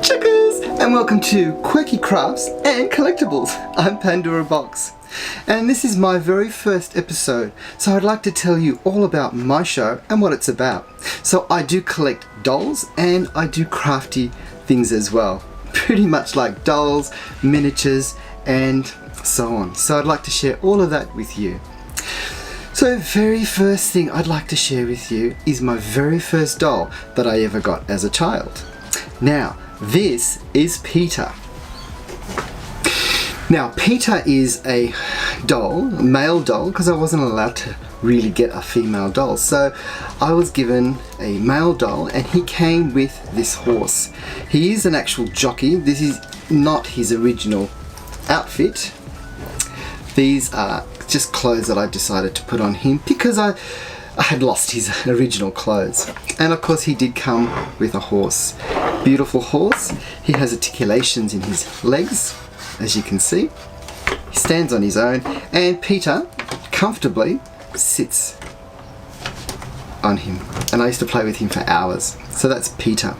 Chookers! And welcome to Quirky Crafts and Collectibles. I'm Pandora Box. And this is my very first episode, so I'd like to tell you all about my show and what it's about. So I do collect dolls and I do crafty things as well. Pretty much like dolls, miniatures and so on. So I'd like to share all of that with you. So very first thing I'd like to share with you is my very first doll that I ever got as a child. Now, this is Peter. Now, Peter is a doll, a male doll, because I wasn't allowed to really get a female doll. So I was given a male doll and he came with this horse. He is an actual jockey. This is not his original outfit. These are just clothes that I decided to put on him because I had lost his original clothes. And of course he did come with a horse. Beautiful horse. He has articulations in his legs, as you can see. He stands on his own and Peter comfortably sits on him. And I used to play with him for hours. So that's Peter.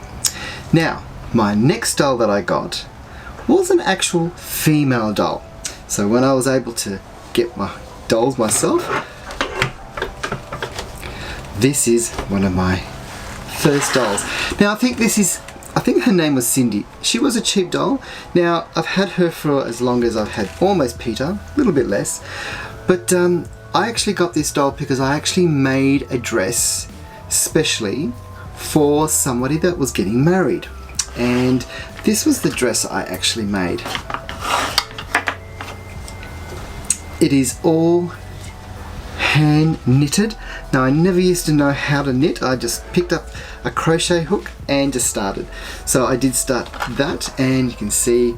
Now, my next doll that I got was an actual female doll. So when I was able to get my dolls myself, this is one of my first dolls. Now I think her name was Cindy. She was a cheap doll. Now I've had her for as long as I've had almost Peter, a little bit less. But I actually got this doll because I actually made a dress specially for somebody that was getting married. And this was the dress I actually made. It is all hand knitted. Now I never used to know how to knit. I just picked up a crochet hook and just started. So I did start that and you can see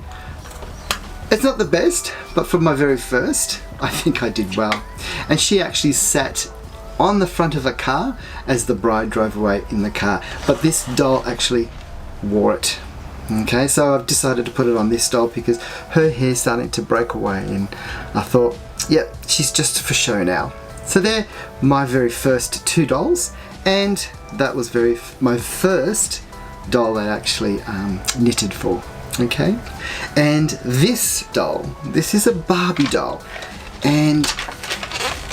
it's not the best, but for my very first I think I did well. And she actually sat on the front of a car as the bride drove away in the car, but this doll actually wore it. Okay, so I've decided to put it on this doll because her hair's starting to break away and I thought, yep, she's just for show now. So they're my very first two dolls, and that was my first doll that I actually knitted for. Okay, and this doll, this is a Barbie doll, and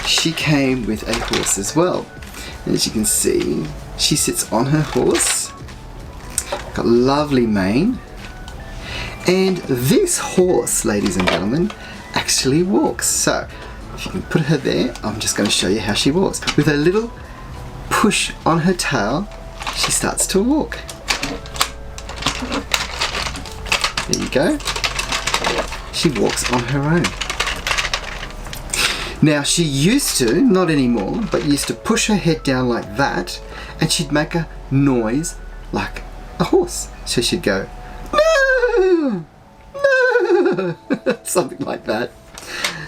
she came with a horse as well. And as you can see, she sits on her horse. Got lovely mane, and this horse, ladies and gentlemen, actually walks. So if you can put her there, I'm just going to show you how she walks. With a little push on her tail, she starts to walk. There you go. She walks on her own. Now she used to, not anymore, but used to push her head down like that and she'd make a noise like a horse. So she'd go, no, no, something like that.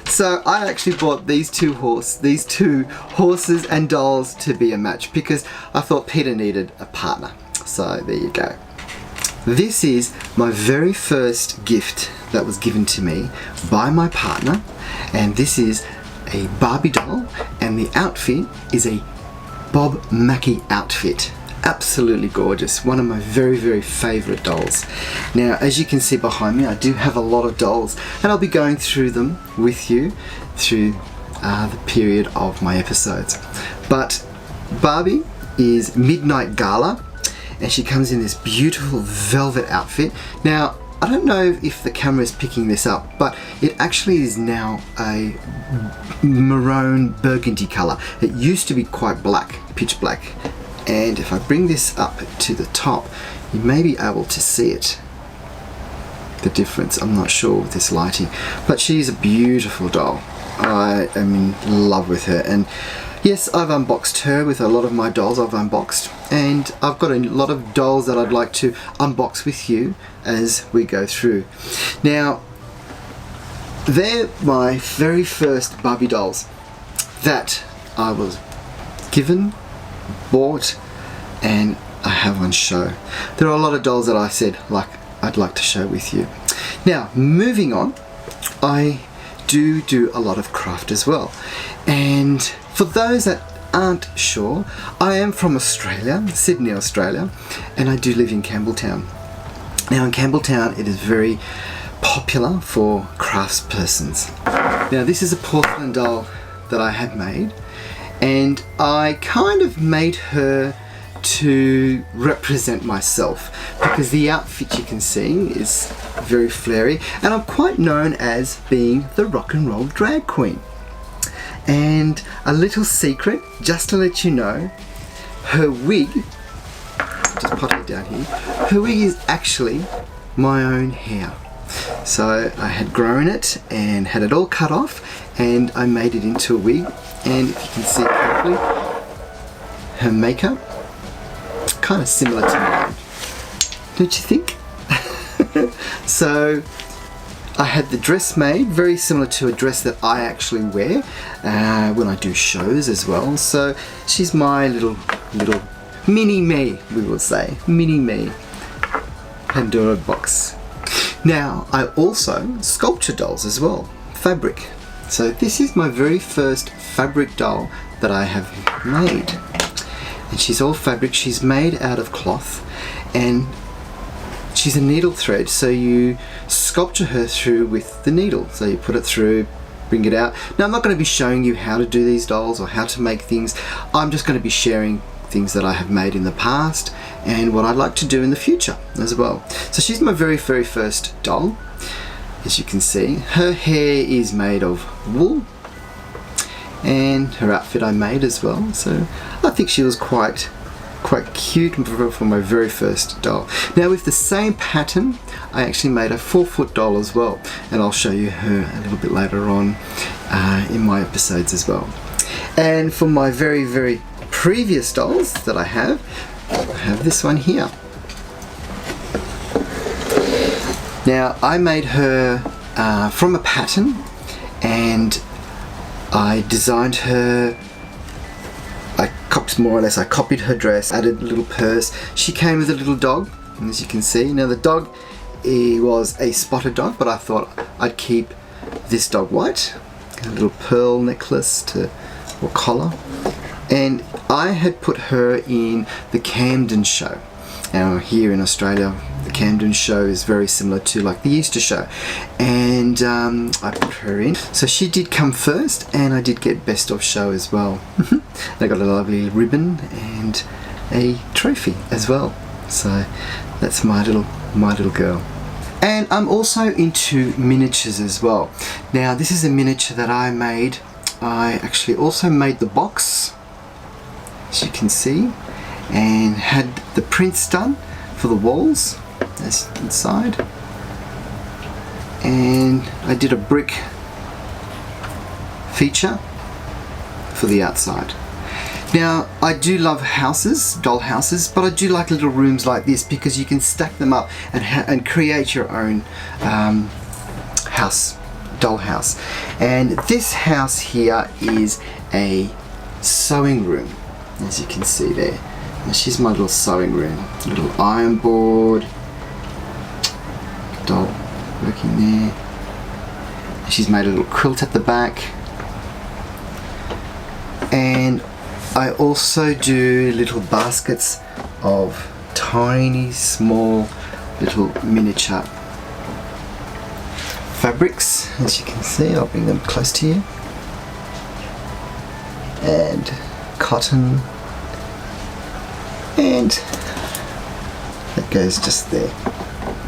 So I actually bought these two horses and dolls to be a match because I thought Peter needed a partner. So there you go. This is my very first gift that was given to me by my partner, and this is a Barbie doll, and the outfit is a Bob Mackie outfit. Absolutely gorgeous. One of my very, very favourite dolls. Now, as you can see behind me, I do have a lot of dolls and I'll be going through them with you through the period of my episodes. But Barbie is Midnight Gala and she comes in this beautiful velvet outfit. Now, I don't know if the camera is picking this up, but it actually is now a maroon burgundy colour. It used to be quite black, pitch black. And if I bring this up to the top, you may be able to see it. The difference, I'm not sure with this lighting. But she's a beautiful doll. I am in love with her. And yes, I've unboxed her with a lot of my dolls I've unboxed. And I've got a lot of dolls that I'd like to unbox with you as we go through. Now, they're my very first Barbie dolls that I was given, bought, and I have on show. There are a lot of dolls that I said I'd like to share with you. Now, moving on, I do a lot of craft as well. And for those that aren't sure, I am from Australia, Sydney, Australia, and I do live in Campbelltown. Now in Campbelltown it is very popular for craftspersons. Now this is a porcelain doll that I had made, and I kind of made her to represent myself because the outfit you can see is very flary, and I'm quite known as being the rock and roll drag queen. And a little secret, just to let you know, her wig, just put it down here, her wig is actually my own hair. So I had grown it and had it all cut off, and I made it into a wig. And if you can see it carefully, her makeup, kind of similar to mine, don't you think? So I had the dress made, very similar to a dress that I actually wear when I do shows as well. So she's my little mini me, we will say, mini me, Pandora box. Now I also sculpture dolls as well, fabric. So this is my very first fabric doll that I have made, and she's all fabric. She's made out of cloth, and she's a needle thread, so you sculpture her through with the needle. So you put it through, bring it out. Now I'm not going to be showing you how to do these dolls or how to make things. I'm just going to be sharing things that I have made in the past and what I'd like to do in the future as well. So she's my very first doll. As you can see, her hair is made of wool, and her outfit I made as well. So I think she was quite cute for my very first doll. Now with the same pattern, I actually made a 4-foot doll as well, and I'll show you her a little bit later on in my episodes as well. And for my very previous dolls that I have this one here. Now I made her from a pattern, and I designed her. More or less, I copied her dress, added a little purse. She came with a little dog, and as you can see, now the dog, he was a spotted dog, but I thought I'd keep this dog white. A little pearl necklace or collar, and I had put her in the Camden show. Now here in Australia, the Camden show is very similar to like the Easter show, and I put her in. So she did come first, and I did get best of show as well. I got a lovely ribbon and a trophy as well. So that's my little girl. And I'm also into miniatures as well. Now this is a miniature that I made. I actually also made the box, as you can see, and had the prints done for the walls as inside, and I did a brick feature for the outside. Now I do love houses, doll houses, but I do like little rooms like this because you can stack them up and create your own house, doll house. And this house here is a sewing room, as you can see there. And she's my little sewing room, little iron board, doll working there. She's made a little quilt at the back, and I also do little baskets of tiny small little miniature fabrics, as you can see. I'll bring them close to you, and cotton, and that goes just there.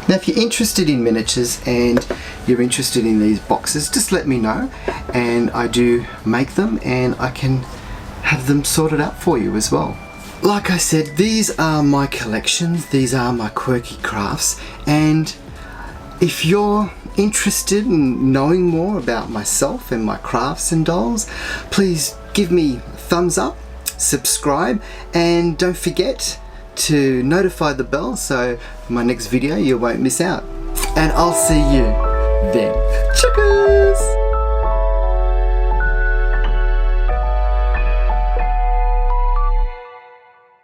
Now if you're interested in miniatures and you're interested in these boxes, just let me know, and I do make them, and I can have them sorted out for you as well. Like I said, these are my collections, these are my quirky crafts, and if you're interested in knowing more about myself and my crafts and dolls, please give me a thumbs up, subscribe, and don't forget to notify the bell so for my next video you won't miss out. And I'll see you then. Chookers!